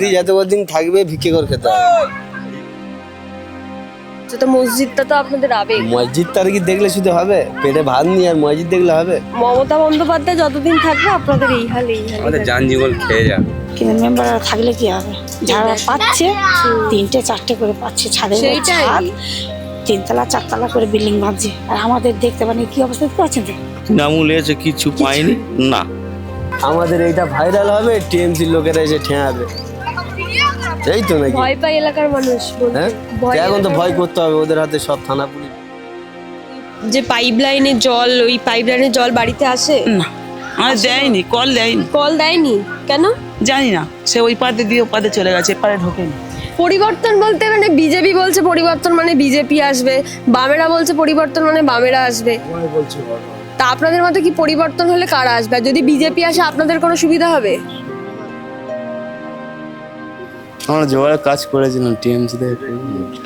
দিদি যতদিন থাকবে ভিক্ষে করে খেতে হবে। তো মসজিদটা তো আপনাদের আবেগ। মসজিদটা আর কি দেখলে শুধু হবে? পেটে ভাত নিয়ে আর মসজিদ দেখলে হবে? মমতা বন্দ্যোপাধ্যায় যতদিন থাকবে আপনাদের এই হাল এই হাল। আমাদের যান জীবন খেয়ে যাবে। কিন্তু মেম্বাররা থাকলে কি হবে? যারা পাচ্ছে 3টে 4টে করে পাচ্ছে, ছাদের সেইটাই। ছাদ 3তলা 4তলা করে বিল্ডিং ভাবছে, আর আমাদের দেখতে পানি কি অবস্থা দেখতে পাচ্ছেন তো? তৃণমূল এসে কিছু পাইনি না। আমাদের এইটা ভাইরাল হবে, টিএমসি লোকেরা এসে ঠেঙাবে, এই তো নাকি? ভয় পায় এলাকার মানুষ বলতে। হ্যাঁ, এখন তো ভয় করতে হবে, ওদের হাতে সব থানা পুলিশ। যে পাইপলাইনের জল, ওই পাইপলাইনের জল বাড়িতে আসে? না আমাদের দেয়নি, কল দেয়নি। কল দেয়নি কেন জানি না, সে ওই পাতে দিয়ে ও পাতে চলে গেছে, এপারে ঢোকেনি। পরিবর্তন বলতে মানে বিজেপি বলছে পরিবর্তন মানে বিজেপি আসবে, বামেরা বলছে পরিবর্তন মানে বামেরা আসবে। তা আপনাদের মতে কি পরিবর্তন হলে কারা আসবে? আর যদি বিজেপি আসে আপনাদের কোনো সুবিধা হবে? আমরা জোয়ারে কাজ করেছিলাম টিএমসি তে,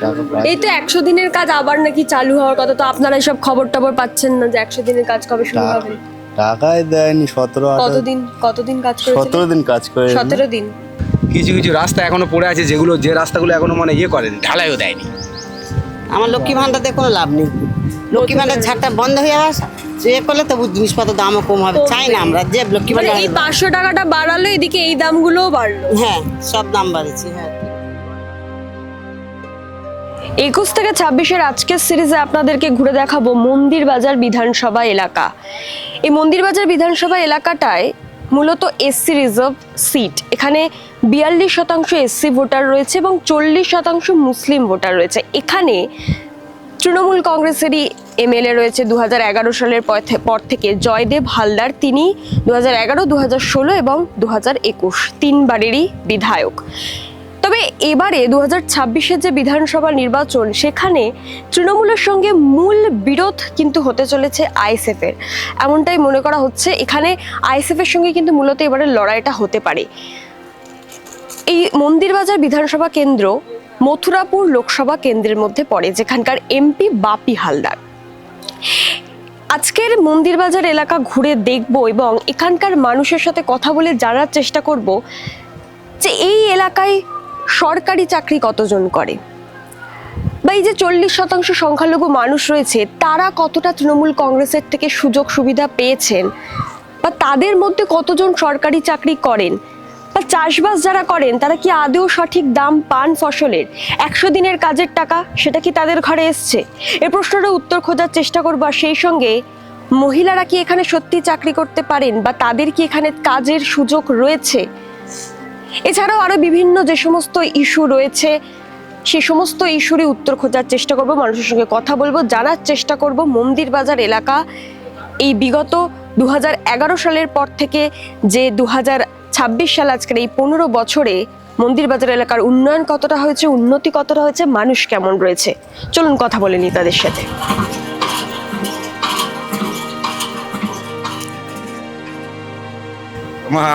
টাকা প্রায় এই তো 100 দিনের কাজ আবার নাকি চালু হওয়ার কথা, তো আপনারা সব খবর টবর পাচ্ছেন না যে 100 দিনের কাজ কবে শুরু হবে? টাকাই দেয়নি। কতদিন কাজ করেছেন? 17 দিন কাজ করে। 17 দিন। কিছু কিছু রাস্তা এখনো পড়ে আছে, যে রাস্তাগুলো এখনো মানে করেনি, ঢালাইও দেয়নি। আমার লক্ষ্মী ভান্ডারতে কোনো লাভ নেই। লক্ষ্মী ভান্ডার ঝাড়টা বন্ধ হয়ে যাওয়া এ করলে তবু জিনিসপত্রের দামও কম হবে। চাই না আমরা যে লক্ষ্মী মানে ভান্ডার। এই 500 টাকাটা বাড়ালো, এদিকে এই দামগুলোও বাড়লো। হ্যাঁ, সব দাম বাড়েছে। হ্যাঁ, 21 থেকে 26-এর আজকের সিরিজে আপনাদেরকে ঘুরে দেখাবো মন্দির বাজার বিধানসভা এলাকা। এই মন্দির বাজার বিধানসভা এলাকাটায় মূলত এসসি রিজার্ভ সিট। এখানে 42% এসসি ভোটার রয়েছে এবং 40% মুসলিম ভোটার রয়েছে। এখানে তৃণমূল কংগ্রেসেরই এমএলএ রয়েছে 2011 সালের পর থেকে জয়দেব হালদার। তিনি 2011, 2016 এবং 2021 তিনবারেরই বিধায়ক। তবে এবারে 2026-এর যে বিধানসভা নির্বাচন, সেখানে তৃণমূলের সঙ্গে মূল বিরোধ কিন্তু হতে চলেছে আইএসএফের, এমনটাই মনে করা হচ্ছে। এখানে আইএসএফের সঙ্গে কিন্তু মূলত এবারে লড়াইটা হতে পারে। এই মন্দিরবাজার বিধানসভা কেন্দ্র মথুরাপুর লোকসভা কেন্দ্রের মধ্যে পড়ে, যেখানকার এমপি বাপি হালদার। আজকের মন্দিরবাজার এলাকা ঘুরে দেখব এবং এখানকার মানুষের সাথে কথা বলে জানার চেষ্টা করব যে এই এলাকায় সরকারি চাকরি কতজন করে, বা এই যে 40% সংখ্যালঘু মানুষ রয়েছে তারা কতটা তৃণমূল কংগ্রেসের থেকে সুযোগ সুবিধা পেয়েছেন, বা তাদের মধ্যে কতজন সরকারি চাকরি করেন, বা চাষবাস যারা করেন তারা কি আদৌ সঠিক দাম পান ফসলের? 100 দিনের কাজের টাকা সেটা কি তাদের ঘরে এসছে? এই প্রশ্নটার উত্তর খোঁজার চেষ্টা করবো। আর সেই সঙ্গে মহিলারা কি এখানে সত্যি চাকরি করতে পারেন, বা তাদের কি এখানে কাজের সুযোগ রয়েছে? এছাড়াও আরো বিভিন্ন যে সমস্ত ইস্যু রয়েছে সে সমস্ত ইস্যুরই উত্তর খোঁজার চেষ্টা করব, মানুষের সঙ্গে কথা বলবো, জানার চেষ্টা করব মন্দির বাজার এলাকা এই বিগত 2011 সালের পর থেকে যে 2026 সাল, আজকের এই 15 বছরে মন্দির বাজার এলাকার উন্নয়ন কতটা হয়েছে, উন্নতি কতটা হয়েছে, মানুষ কেমন রয়েছে। চলুন কথা বলে নি তাদের সাথে।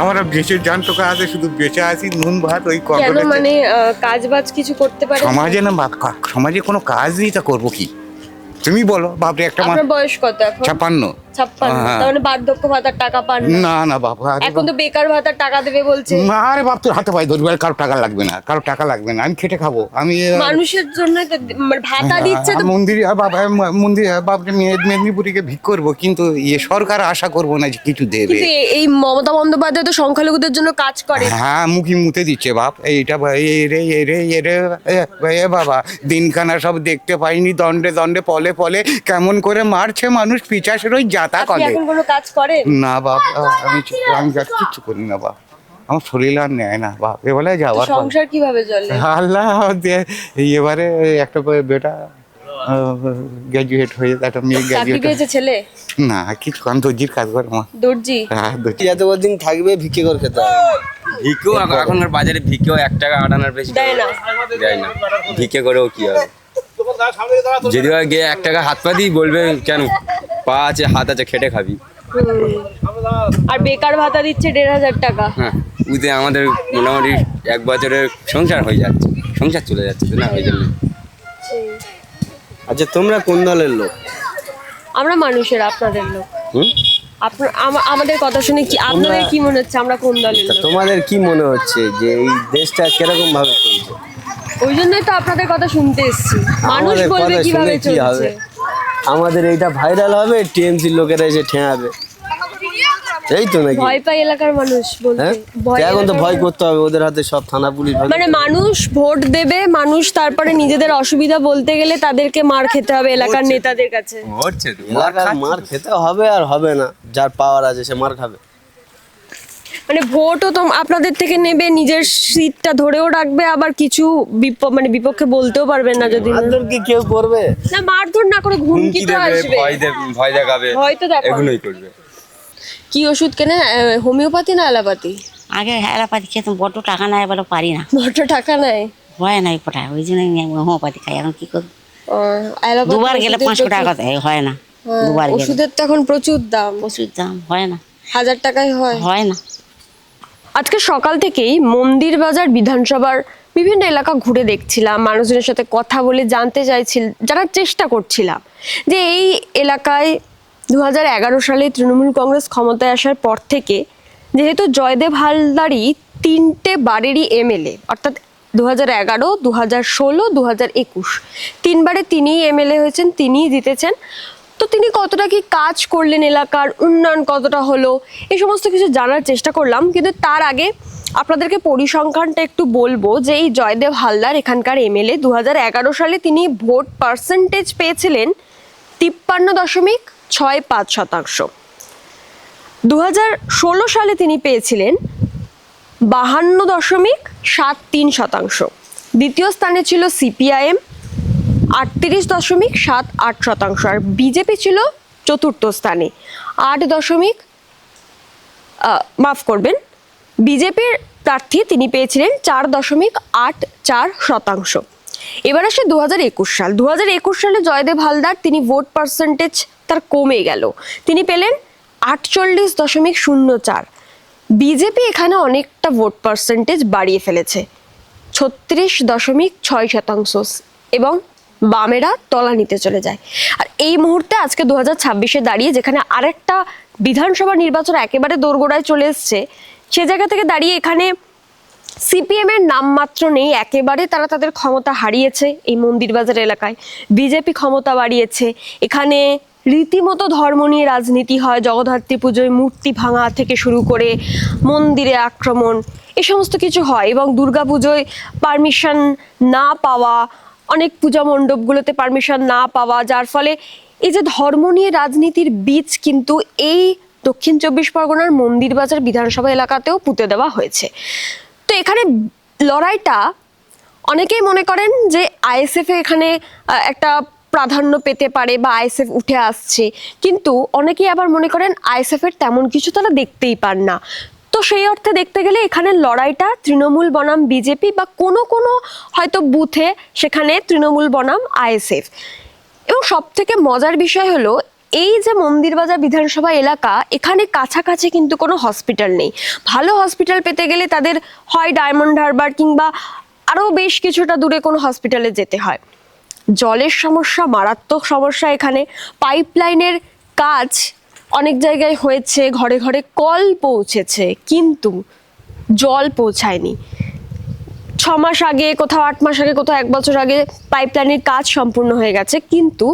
আমরা বেঁচে যান তোকে আছে, শুধু বেঁচে আছি নুন ভাত ওই কেন মানে কাজ বাজ কিছু করতে পারে সমাজে না, সমাজে কোনো কাজ নেই, তা করবো কি তুমি বলো? বাপরে একটা আপনার বয়স কত এখন? 56। 56। হ্যাঁ। তার মানে বার্ধক্য ভাতার টাকা পান না? না না বাবা, এখন তো বেকার ভাতার টাকা দেবে বলছে। আরে বাপ, তোর হাতে পায়ে ধরবি, কারো টাকা লাগবে না, কারো টাকা লাগবে না, আমি খেটে খাবো। আমি মানুষের জন্য ভাতা দিচ্ছে তো। মন্দির বাবা, মন্দির বাপরে মেদিনীপুরে গিয়ে ভিক করবো, কিন্তু সরকার আশা করবো না যে কিছু দেবে। কিন্তু এই মমতা বন্দ্যোপাধ্যায় তো সংখ্যালঘুদের জন্য কাজ করে। হ্যাঁ, মুখি মুতে দিচ্ছে বাপ, এইটা এ বাবা, দিনখানা সব দেখতে পাইনি, দণ্ডে দণ্ডে পলে পলে কেমন করে মারছে মানুষ, পিছাসের ওই জাতা আপনি কলে। এখন কোনো কাজ করেন না বাপ, আমি কিচ্ছু করি না বাপ, আমার শরীর আর নেয় না বাপ, এবারে যাওয়ার পর। সংসার কিভাবে চলে? আল্লাহ এবারে একটা বেটা গ্র্যাজুয়েট হয়ে, একটা মেয়ে চাকরি গ্র্যাজুয়েট। পেয়েছে ছেলে? না কিছু, আমি দর্জির কাজ করে মা। দর্জি? হ্যাঁ, দর্জি। যতদিন থাকবে ভিক্ষে করে খেতে হবে। ভিক্ষেও এখনকার বাজারে ভিক্ষেও 1 টাকা 8 আনার বেশি দেয় না। দেয় না। ভিক্ষে করেও কি হবে? যদি গিয়ে 1 টাকা হাত পা দিই, বলবে কেন পা আছে হাত আছে, খেটে খাবি। আর বেকার ভাতা দিচ্ছে 1500 টাকা। হ্যাঁ, উদে আমাদের মোটামুটি 1 বছরের সংসার হয়ে যাচ্ছে, সংসার চলে যাচ্ছে তো না, ওই জন্য। আচ্ছা, তোমরা কোন দলের লোক? আমরা মানুষের, আপনাদের লোক। আমাদের কথা শুনে কি আপনাদের কি মনে হচ্ছে আমরা কোন দলের তা লোক? তোমাদের কি মনে হচ্ছে যে এই দেশটা কিরকম ভাবে চলছে? ওই জন্যই তো আপনাদের কথা শুনতে এসেছি। মানুষ আমাদের বলবে কথা কিভাবে শুনে কি চলছে। হবে? আমাদের এইটা ভাইরাল হবে, টিএমসির লোকেরা এসে ঠেঙাবে, এই তো নাকি? ভয় পায় এলাকার মানুষ বলতে। হ্যাঁ, ভয় এখন তো এলাকার ভয় মানুষ- করতে হবে, ওদের হাতে সব থানা পুলিশ ভাগে। মানে মানুষ ভোট দেবে, মানুষ তারপরে নিজেদের অসুবিধা বলতে গেলে তাদেরকে মার খেতে হবে এলাকার নেতাদের কাছে। হচ্ছে তো এলাকার মার খেতে হবে আর হবে না, যার পাওয়ার আছে সে মার খাবে। মানে ভোটও তো আপনাদের থেকে নেবে, নিজের সিটটা ধরেও রাখবে, আবার কিছু মানে বিপক্ষে বলতেও পারবেন না যদি না। মারধর কি কেউ করবে? না মারধর না করে হুমকি হুমকি তো দেবে, আসবে। ভয় দেখাবে, ভয় তো দেখাবে। এগুলোই করবে। কি ওষুধ কেনে, হোমিওপ্যাথি না অ্যালোপ্যাথি? আগে অ্যালোপ্যাথি খেতাম, বড্ড টাকা নেয়, এবারে পারি না, বড় টাকা নাই। হয় না কোটায়, ওই জন্য হোমিওপ্যাথি খাই। এখন কি করবো, অ্যালোপ্যাথি দুবার গেলে 500 টাকা দেয়, হয় না, দুবার গেলে ওষুধের তো এখন প্রচুর দাম, প্রচুর দাম, হয় না, 1000 টাকায় হয়। হয় না। আজকে সকাল থেকেই মন্দির বাজার বিধানসভার বিভিন্ন এলাকা ঘুরে দেখছিলাম, মানুষজনের সাথে কথা বলে জানতে জানার চেষ্টা করছিলাম যে এই এলাকায় 2011 সালে তৃণমূল কংগ্রেস ক্ষমতায় আসার পর থেকে যেহেতু জয়দেব হালদারই 3টে বারেরই এমএলএ, অর্থাৎ 2011, 2016, 2021 তিনবারে তিনিই এমএলএ হয়েছেন, তিনিই জিতেছেন। তো তিনি কতটা কি কাজ করলেন, এলাকার উন্নয়ন কতটা হলো, এই সমস্ত কিছু জানার চেষ্টা করলাম। কিন্তু তার আগে আপনাদেরকে পরিসংখ্যানটা একটু বলবো যে এই জয়দেব হালদার এখানকার এমএলএ 2011 সালে তিনি ভোট পার্সেন্টেজ পেয়েছিলেন 53.65%। 2016 সালে তিনি পেয়েছিলেন 52.73%। দ্বিতীয় স্থানে ছিল সিপিআইএম 38.78%, আর বিজেপি ছিল চতুর্থ স্থানে 8 বিজেপির প্রার্থী তিনি পেয়েছিলেন 4.84%। এবার আসে 2021 সাল। 2021 সালে জয়দেব হালদার তিনি ভোট পার্সেন্টেজ তার কমে গেল, তিনি পেলেন 48.04। বিজেপি এখানে অনেকটা ভোট পার্সেন্টেজ বাড়িয়ে ফেলেছে, 36.6%, এবং বামেরা তলানিতে চলে যায়। আর এই মুহূর্তে আজকে 2026-এ দাঁড়িয়ে যেখানে আরেকটা বিধানসভা নির্বাচন একেবারে দোরগোড়ায় চলে এসছে, সে জায়গা থেকে দাঁড়িয়ে এখানে সিপিএম এর নামমাত্র নেই, একেবারে তারা তাদের ক্ষমতা হারিয়েছে এই মন্দিরবাজার এলাকায়। বিজেপি ক্ষমতা বাড়িয়েছে, এখানে রীতিমতো ধর্ম নিয়ে রাজনীতি হয়, জগদ্ধাত্রী পুজোয় মূর্তি ভাঙা থেকে শুরু করে মন্দিরে আক্রমণ, এই সমস্ত কিছু হয়। এবং দুর্গাপুজোয় পারমিশন না পাওয়া, অনেক পূজা মণ্ডপগুলোতে পারমিশন না পাওয়া, যার ফলে এই যে ধর্ম নিয়ে রাজনীতির বীজ কিন্তু এই দক্ষিণ 24 পরগনার মন্দিরবাজার বিধানসভা এলাকাতেও পুঁতে দেওয়া হয়েছে। তো এখানে লড়াইটা অনেকেই মনে করেন যে আইএসএফ এখানে একটা প্রাধান্য পেতে পারে বা আইএসএফ উঠে আসছে, কিন্তু অনেকেই আবার মনে করেন আইএসএফ এর তেমন কিছু তারা দেখতেই পান না। তো সেই অর্থে দেখতে গেলে এখানে লড়াইটা তৃণমূল বনাম বিজেপি, বা কোনো কোনো হয়তো বুথে সেখানে তৃণমূল বনাম আইএসএফ। এবং সব থেকে মজার বিষয় হলো এই যে মন্দিরবাজার বিধানসভা এলাকা, এখানে কাছাকাছি কিন্তু কোনো হসপিটাল নেই। ভালো হসপিটাল পেতে গেলে তাদের হয় ডায়মন্ড হারবার কিংবা আরও বেশ কিছুটা দূরে কোনো হসপিটালে যেতে হয়। জলের সমস্যা, মারাত্মক সমস্যা এখানে। পাইপলাইনের কাজ অনেক জায়গায় হয়েছে, ঘরে ঘরে কল পৌঁছেছে, কিন্তু জল পৌঁছায়নি। 6 মাস আগে, কোথাও 8 মাস আগে, কোথাও 1 বছর আগে পাইপলাইনের কাজ সম্পূর্ণ হয়ে গেছে, কিন্তু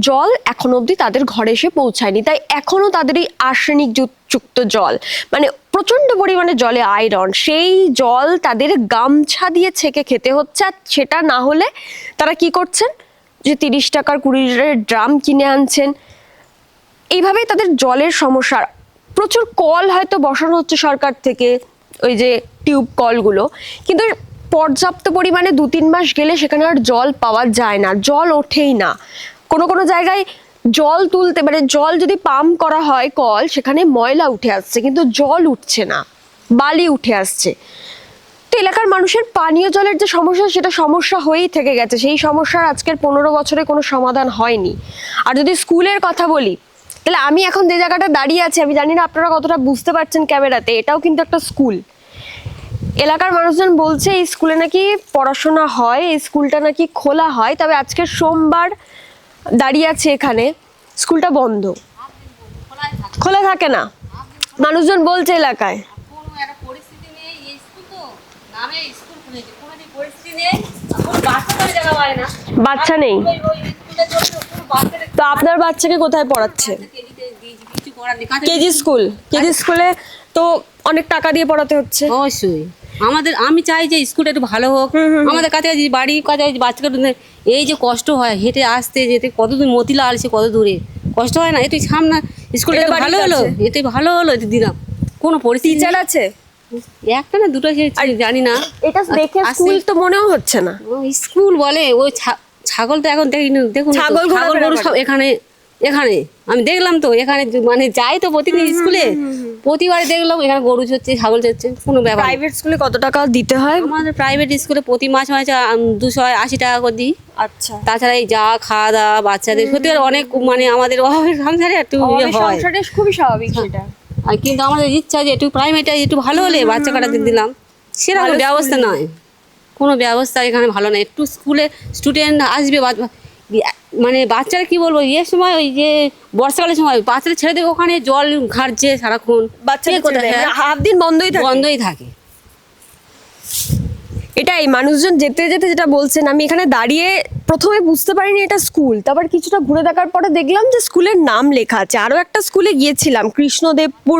জল এখনো অবধি তাদের ঘরে এসে পৌঁছায়নি। তাই এখনো তাদের এই আর্সেনিক যুক্ত জল, মানে প্রচন্ড পরিমাণে জলে আয়রন, সেই জল তাদের গামছা দিয়ে ছেঁকে খেতে হচ্ছে। আর সেটা না হলে তারা কি করছেন, যে 30 টাকার 20 লিটারের ড্রাম কিনে আনছেন। এইভাবেই তাদের জলের সমস্যা। প্রচুর কল হয়তো বসানো হচ্ছে সরকার থেকে, ওই যে টিউব কলগুলো, কিন্তু পর্যাপ্ত পরিমাণে 2-3 মাস গেলে সেখানে আর জল পাওয়া যায় না, জল ওঠেই না। কোনো কোনো জায়গায় জল তুলতে, মানে জল যদি পাম্প করা হয় কল, সেখানে ময়লা উঠে আসছে, কিন্তু জল উঠছে না, বালি উঠে আসছে। তো এলাকার মানুষের পানীয় জলের যে সমস্যা, সেটা সমস্যা হয়েই থেকে গেছে। সেই সমস্যার আজকের 15 বছরে কোনো সমাধান হয়নি। আর যদি স্কুলের কথা বলি, তাহলে আমি এখন যে জায়গাটা দাঁড়িয়ে আছি, আমি জানি না আপনারা কতটা বুঝতে পারছেন ক্যামেরাতে, এটাও কিন্তু একটা স্কুল। এলাকার মানুষজন বলছে এই স্কুলে নাকি পড়াশোনা হয়, এই স্কুলটা নাকি খোলা হয়, তবে আজকে সোমবার দাঁড়িয়ে আছে এখানে, স্কুলটা বন্ধ। খোলা থাকে না, মানুষজন বলছে এলাকায়। বাচ্চা নেই তো আপনার বাচ্চাকে কোথায় পড়াচ্ছে? কেজি স্কুলে তো অনেক টাকা দিয়ে পড়াতে হচ্ছে। অবশ্যই আমি চাই যে স্কুলটা একটু ভালো হোক। আমাদের কাছাকাছি বাড়ি কাছাকাছি বাচ্চাকে এই যে কষ্ট হয় হেঁটে আসতে যেতে, কত দূর মতিলাল সে কত দূরে কষ্ট হয় না, এটাই সামনে স্কুলটা একটু ভালো হলো, এটাই ভালো হলো, এটি দিলাম। কোনো পরিস্থিতি টিচার আছে একটা না দুটো জানি না, এটা দেখে স্কুল তো মনেও হচ্ছে না স্কুল বলে। ওই ছাগল তো এখন দেখুন ছাগল গরু সব এখানে আমি দেখলাম তো, এখানে মানে যাই তো প্রতিদিন স্কুলে, প্রতিবারে দেখলাম এখানে গরু চড়ছে ছাগল চড়ছে, কোনো ব্যাপার। প্রাইভেট স্কুলে কত টাকা দিতে হয়? আমাদের প্রাইভেট স্কুলে প্রতি মাসে 280 টাকা করে দিই। আচ্ছা, তাছাড়া এই যা খাওয়া দাওয়া বাচ্চাদের সত্যি অনেক মানে আমাদের অভাবের সংসারে একটু ইয়ে হয়। সংসারে খুবই স্বাভাবিক সেটা। আর কিন্তু আমাদের ইচ্ছা যে একটু প্রাইভেটে একটু ভালো হলে বাচ্চা কাটাতে দিলাম, সেরকম ব্যবস্থা নয়, কোনো ব্যবস্থা এখানে ভালো নয়। একটু স্কুলে স্টুডেন্ট আসবে, মানে বাচ্চারা কি বলবো, এর সময় ওই যে বর্ষাকালের সময় বাচ্চারা ছেড়ে দেবে, ওখানে জল ঘাটছে সারাক্ষণ, হাফ দিন বন্ধই থাকে। এটাই মানুষজন যেতে যেতে যেটা বলছেন, আমি এখানে দাঁড়িয়ে প্রথমে বুঝতে পারিনি এটা স্কুল, তারপর কিছুটা ঘুরে দেখার পরে দেখলাম যে স্কুলের নাম লেখা আছে। আরও একটা স্কুলে গিয়েছিলাম, কৃষ্ণদেবপুর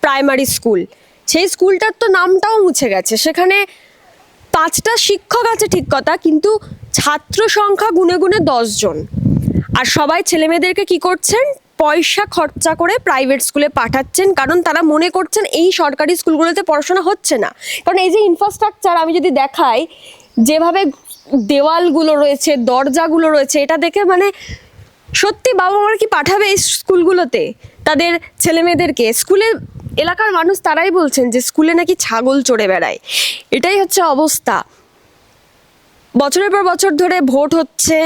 প্রাইমারি স্কুল, সেই স্কুলটার তো নামটাও মুছে গেছে। সেখানে 5টা শিক্ষক আছে ঠিক কথা, কিন্তু ছাত্র সংখ্যা গুনে গুনে 10 জন। আর সবাই ছেলেমেয়েদেরকে কি করছেন, পয়সা খরচা করে প্রাইভেট স্কুলে পাঠাচ্ছেন, কারণ তারা মনে করছেন এই সরকারি স্কুলগুলোতে পড়াশোনা হচ্ছে না। কারণ এই যে ইনফ্রাস্ট্রাকচার আমি যদি দেখাই, যেভাবে দেওয়ালগুলো রয়েছে, দরজাগুলো রয়েছে, এটা দেখে মানে সত্যি বাবা মারা কি পাঠাবে এই স্কুলগুলোতে তাদের ছেলেমেয়েদেরকে? স্কুলে এলাকার মানুষ তারাই বলছেন যে স্কুলে নাকি ছাগল চড়ে বেড়ায়। এটাই হচ্ছে অবস্থা। বছরের পর বছর ধরে ভোট হচ্ছে,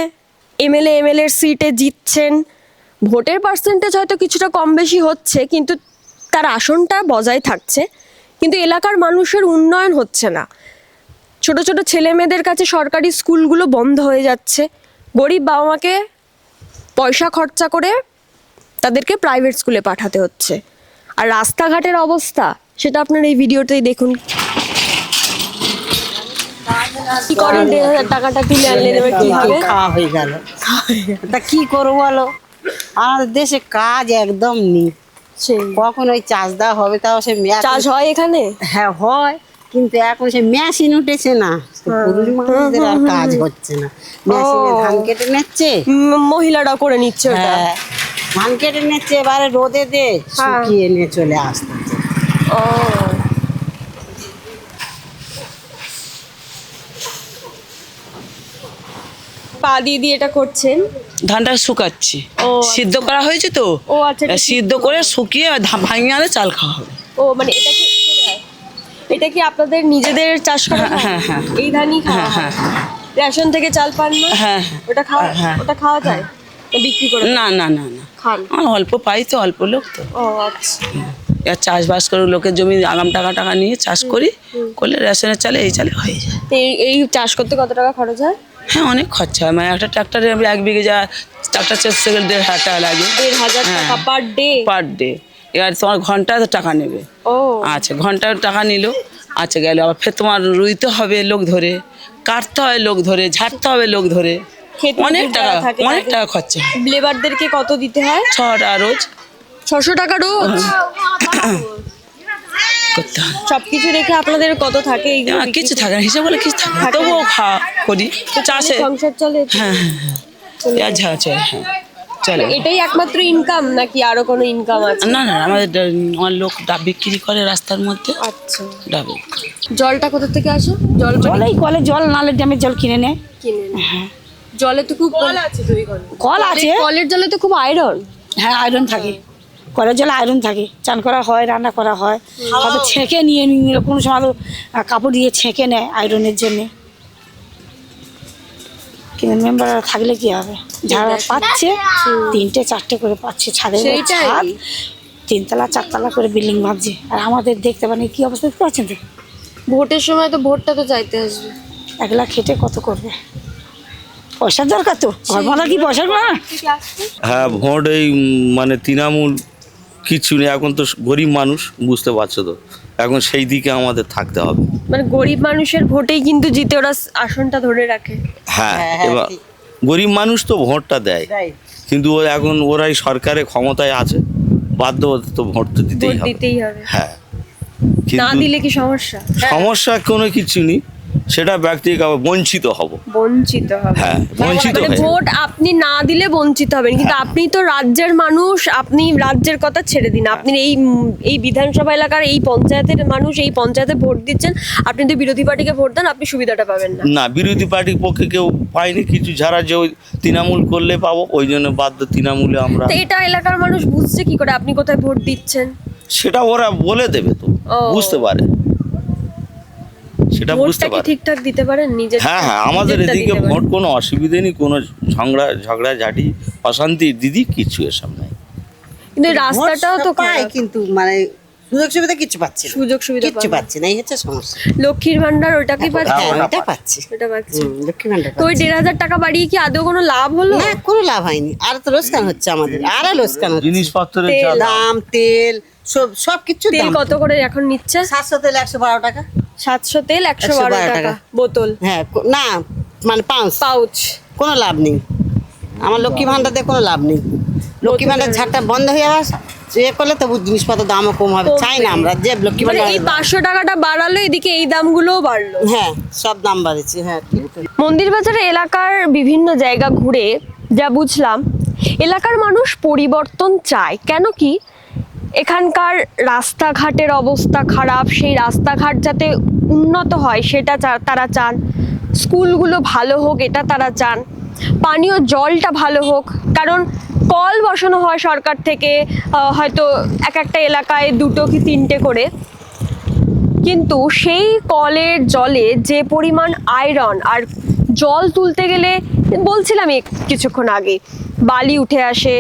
এমএলএর সিটে জিতছেন, ভোটের পার্সেন্টেজ হয়তো কিছুটা কম বেশি হচ্ছে, কিন্তু তার আসনটা বজায় থাকছে, কিন্তু এলাকার মানুষের উন্নয়ন হচ্ছে না। ছোট ছোট ছেলে মেয়েদের কাছে সরকারি স্কুলগুলো বন্ধ হয়ে যাচ্ছে, গরিব বাবা মাকে পয়সা খরচা করে তাদেরকে প্রাইভেট স্কুলে পাঠাতে হচ্ছে। আর রাস্তাঘাটের অবস্থা সেটা আপনার এই ভিডিওতেই দেখুন। কি করেন 1,500 টাকাটা তুলে আনলেন, এবার কি হবে? খাওয়া হয়ে গেল, তা কি করবো বলো, আমাদের দেশে কাজ একদম নেই। কখন ওই চাষ দেওয়া হবে, তাও সে চাষ হয় এখানে? হ্যাঁ হয়, কিন্তু এখন সে মেশিন উঠেছে না, পুরুষ মানুষদের আর কাজ হচ্ছে না, মেশিনে ধান কেটে নিচ্ছে, মহিলারা করে নিচ্ছে ওটা। হ্যাঁ ধান কেটে নিচ্ছে, এবারে রোদে দে শুকিয়ে নিয়ে চলে আসতেছে। ও পা দিয়ে এটা করছেন? ধানটা শুকাচ্ছি, সিদ্ধ করা হয়েছে তো, ও আচ্ছা, সিদ্ধ করে শুকিয়ে ভাঙিয়ে আনে চাল খাওয়া হবে। ও মানে এটা কি আপনাদের নিজেদের চাষ করা? হ্যাঁ হ্যাঁ এই ধানই খাওয়া হয়? রেশন থেকে চাল পান না? হ্যাঁ ওটা খাওয়া যায়, বিক্রি করে? না না না না, খান? অল্প পাই তো, অল্প লোক তো। ও আচ্ছা, আর চাষবাস করে লোকের জমি আগাম টাকা নিয়ে চাষ করি, করলে রেশনের চালে এই চালে হয়ে যায়। এই চাষ করতে কত টাকা খরচ হয়? হ্যাঁ অনেক খরচা হয়, মানে একটা ট্রাক্টরে 1 বিঘে যা ট্রাক্টর চলতে গেলে 1,500 টাকা লাগে। 1,500 টাকা পার ডে? এবার তোমার ঘন্টায় টাকা নেবে। ও আচ্ছা, ঘন্টার টাকা নিল, আচ্ছা গেল, আবার ফের তোমার রুইতে হবে লোক ধরে, কাটতে হবে লোক ধরে, ঝাড়তে হবে লোক ধরে, অনেক টাকা খরচা। লেবারদেরকে কত দিতে হয়? 6 টাকা রোজ। 600 টাকা রোজ করতে হয়। সবকিছু রেখে আপনাদের কত থাকে? কিছু থাকে না, হিসাব বলে কিছু থাকে না, তবুও খাওয়া করি চাষে। সংসার চলে? হ্যাঁ চলে, হ্যাঁ চলে। এটাই একমাত্র ইনকাম নাকি আরো কোনো ইনকাম আছে? না আমার লোক ডাব বিক্রি করে রাস্তার মধ্যে। আচ্ছা, ডাব। জলটা কোথা থেকে আসে? জল এই কলে জল, নালে ড্যামের জল কিনে নেয়। হ্যাঁ, জলে তো খুব কল আছে, কল আছে, কলের জলে তো খুব আয়রন। হ্যাঁ আয়রন থাকে, কলের জলে আয়রন থাকে, চান করা হয়, রান্না করা হয়, হয়তো ছেঁকে নিয়ে কোনো সময় কাপড় দিয়ে ছেঁকে নেয় আয়রনের জন্যে। কিন্তু মেম্বাররা থাকলে কি হবে, যারা পাচ্ছে 3টে 4টে করে পাচ্ছে, ছাদের ছাদ 3তলা 4তলা করে বিল্ডিং ভাবছে, আর আমাদের দেখতে পারেন কি অবস্থা দেখতে পাচ্ছেন তো। ভোটের সময় তো ভোটটা তো চাইতে আসবে, একলা খেটে কত করবে, পয়সার দরকার তো, ঘর ভাড়া কি পয়সার না? হ্যাঁ ভোট এই মানে তৃণমূল কিচ্ছু নেই, এখন তো গরিব মানুষ, বুঝতে পারছো তো, এখন সেই দিকে আমাদের থাকতে হবে। মানে গরিব মানুষের ভোটেই কিন্তু জিতে ওরা আসনটা ধরে রাখে। হ্যাঁ, এবার গরিব মানুষ তো ভোটটা দেয়, কিন্তু এখন ওরাই সরকারে ক্ষমতায় আছে, বাধ্য হতে তো ভোট তো দিতেই ভোট হবে। দিতেই হবে। হ্যাঁ, না কিন্তু দিলে কি সমস্যা? সমস্যা কোনো কিছু নেই, সেটা ব্যক্তিগত বঞ্চিত হব। বঞ্চিত হবে। হ্যাঁ, বঞ্চিত মানে হয়ে ভোট আপনি না দিলে বঞ্চিত হবেন, কিন্তু আপনি তো রাজ্যের মানুষ, আপনি রাজ্যের কথা ছেড়ে দিন, আপনি এই বিধানসভা এলাকার এই পঞ্চায়েতের মানুষ, এই পঞ্চায়েতে ভোট দিচ্ছেন, আপনি যদি বিরোধী পার্টিকে ভোট দেন আপনি সুবিধাটা পাবেন না। না, বিরোধী পার্টির পক্ষে কেউ পায়নি কিছু, যারা যে ওই তৃণমূল করলে পাবো, ওই জন্য বাধ্য তৃণমূলে আমরা। তো এটা এলাকার মানুষ বুঝছে কি করে আপনি কোথায় ভোট দিচ্ছেন? সেটা ওরা বলে দেবে তো, ও। বুঝতে পারে, সেটা বুঝতে ভোটটা কি পারে। ঠিকঠাক দিতে পারেন নিজের? হ্যাঁ, আমাদের এদিকে ভোট কোনো অসুবিধে নেই, কোনো ঝগড়াঝাটি অশান্তি দিদি কিছু এসব নাই। কিন্তু এই রাস্তাটাও তো পায়, খারাপ। কিন্তু মানে সুযোগ সুবিধা কিছু পাচ্ছে না। সুযোগ সুবিধা কিচ্ছু পান না। পাচ্ছে না, এই হচ্ছে সমস্যা। লক্ষ্মীর ভান্ডার ওটা কি পাচ্ছে? হ্যাঁ, ওটা পাচ্ছে। ওটা পাচ্ছে। লক্ষ্মী ভান্ডার তো ওই 1,500 টাকা বাড়িয়ে কি আদৌ কোনো লাভ হলো? না, কোনো লাভ হয়নি, আর তো লোকসান হচ্ছে আমাদের, আরো লোকসান হচ্ছে। জিনিসপত্রের তেল, যা দাম, দাম, তেল, সব কিছু তেল কত করে এখন নিচ্ছে? 700 তেল 112 টাকা। 700 তেল 112 টাকা বোতল। হ্যাঁ, না মানে পাউচ। কোনো লাভ নেই, আমার লক্ষ্মী ভান্ডার দিয়ে কোনো লাভ নেই। লক্ষ্মী ভান্ডার ঝাড়টা বন্ধ হয়ে যাওয়া করলে তবু জিনিসপত্রের দামও কম হবে, চাই না আমরা যে লক্ষ্মী মানে ভান্ডার। এই 500 টাকাটা বাড়ালো, এদিকে এই দামগুলোও বাড়লো। হ্যাঁ, সব দাম বাড়েছে। হ্যাঁ, ঠিক তো। মন্দির বাজারে এলাকার বিভিন্ন জায়গা ঘুরে যা বুঝলাম, এলাকার মানুষ পরিবর্তন চায়। কেন কি? এখানকার রাস্তাঘাটের অবস্থা খারাপ, সেই রাস্তাঘাট যাতে উন্নত হয় সেটা তারা চান, স্কুলগুলো ভালো হোক এটা তারা চান, পানীয় জলটা ভালো হোক, কারণ কল বসানো হয় সরকার থেকে, হয়তো এক একটা এলাকায় 2টো কি 3টে করে, কিন্তু সেই কলের জলে যে পরিমাণ আয়রন, আর জল তুলতে গেলে বলছিলাম কিছুক্ষণ আগে, বালি উঠে আসে,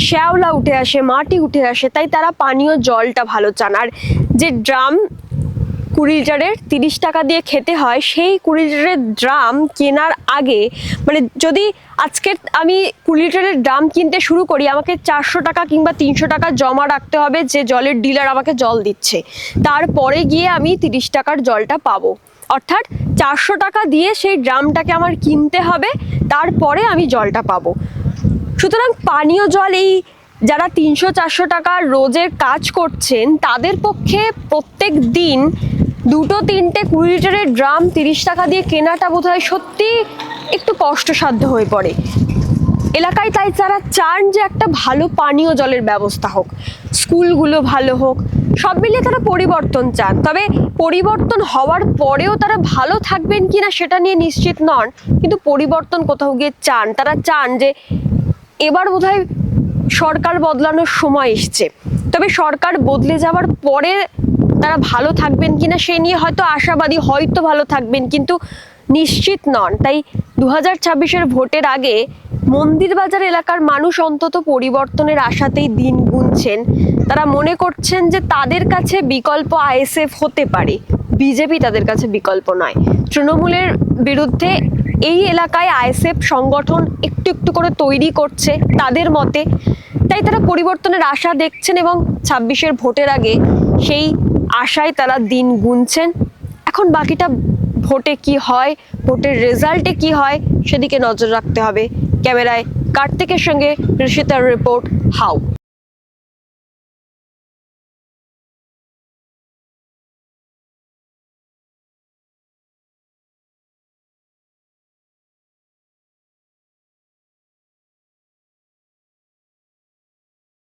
শ্যাওলা উঠে আসে, মাটি উঠে আসে, তাই তারা পানীয় জলটা ভালো চান। আর যে ড্রাম 20 লিটারের 30 টাকা দিয়ে খেতে হয়, সেই 20 লিটারের ড্রাম কেনার আগে, মানে যদি আজকে আমি 20 লিটারের ড্রাম কিনতে শুরু করি, আমাকে 400 টাকা কিংবা 300 টাকা জমা রাখতে হবে যে জলের ডিলার আমাকে জল দিচ্ছে, তারপরে গিয়ে আমি 30 টাকার জলটা পাবো। অর্থাৎ 400 টাকা দিয়ে সেই ড্রামটাকে আমার কিনতে হবে, তারপরে আমি জলটা পাবো। সুতরাং পানীয় জল, এই যারা 300-400 টাকা রোজের কাজ করছেন তাদের পক্ষে প্রত্যেক দিন 2-3টে 20 লিটারের ড্রাম 30 টাকা দিয়ে কেনাটা বোধহয় সত্যি একটু কষ্টসাধ্য হয়ে পড়ে এলাকায়। তাই তারা চান যে একটা ভালো পানীয় জলের ব্যবস্থা হোক, স্কুলগুলো ভালো হোক, সব মিলিয়ে তারা পরিবর্তন চান। তবে পরিবর্তন হওয়ার পরেও তারা ভালো থাকবেন কিনা সেটা নিয়ে নিশ্চিত নন, কিন্তু পরিবর্তন কোথাও গিয়ে চান। তারা চান যে এবার বোধহয় সরকার বদলানোর সময় এসছে, তবে সরকার বদলে যাওয়ার পরে তারা ভালো থাকবেন কিনা সে নিয়ে হয়তো আশাবাদী, হয়তো ভালো থাকবেন, কিন্তু নিশ্চিত নন। তাই 2026-এর ভোটের আগে মন্দির বাজার এলাকার মানুষ অন্তত পরিবর্তনের আশাতেই দিন গুনছেন। তারা মনে করছেন যে তাদের কাছে বিকল্প আইএসএফ হতে পারে, বিজেপি তাদের কাছে বিকল্প নয়। তৃণমূলের বিরুদ্ধে এই এলাকায় আইএসএফ সংগঠন একটু একটু করে তৈরি করছে তাদের মতে, তাই তারা পরিবর্তনের আশা দেখছেন এবং 26-এর ভোটের আগে সেই আশায় তারা দিন গুনছেন। এখন বাকিটা ভোটে কি হয়, ভোটের রেজাল্টে কি হয় সেদিকে নজর রাখতে হবে। ক্যামেরায় কার্তিকের সঙ্গে ঋষিতার রিপোর্ট, হাউ।